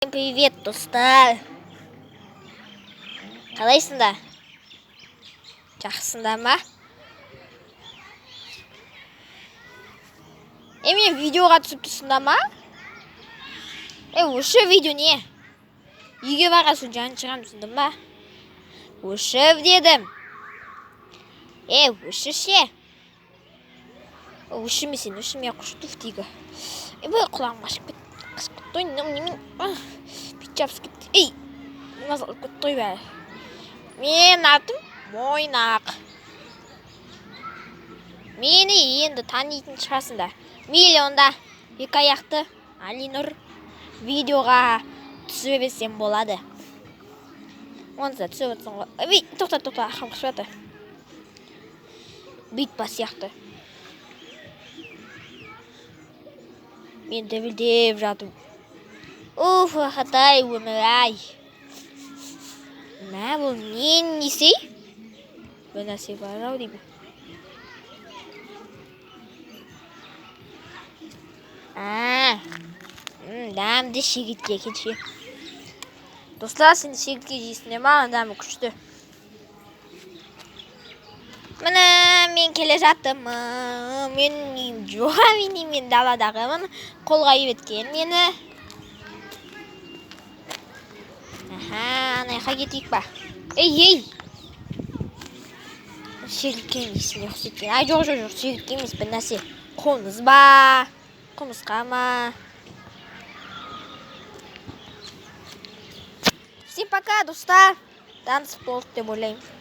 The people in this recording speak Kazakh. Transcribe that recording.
Привет, достар. Қалайсыңдар? Жақсыңдар ма? Мен видеоға түсіп тұрсыңдар ма? Осы видео не? Үйге барасың жан шығам түсіндің ба? Өшіп дедім. Өші ше. Өшімесен, өшіме құштық дейгі. Бұл құлағым қашып кетті. Немен pitчапсы кетті. Мазал кетті бәрі. Мен атым Мойнақ. Мені енді танитын шығасыңдар. Миллионда екі аяқты Алинұр видеоға түсіп берсем болады. Онда түсіп отырсың ғой. Тоқта, ақым қышып жатыр. Бүйтпа сияқты. Мен дәбілдеп жатым. Қатай өмір-ай. Мә, бұл нен несей? Бұл нәрсе бар-ау деймін. Дәмді шегетке кетші. Достар, сен шегетке жейсің ма? Дәмі күшті. Міне, мен келе жаттым. Мен жоға мен даладағымын. Қолға үйреткен мені. Анайға кетейік ба? Ей! Шегетке емесіне ұқсеткен. Жоқ, шегетке емес бір нәрсе. Қомыз ба? Қомызға ма? Всем пока, достар. Таныс болды деп ойлаймын.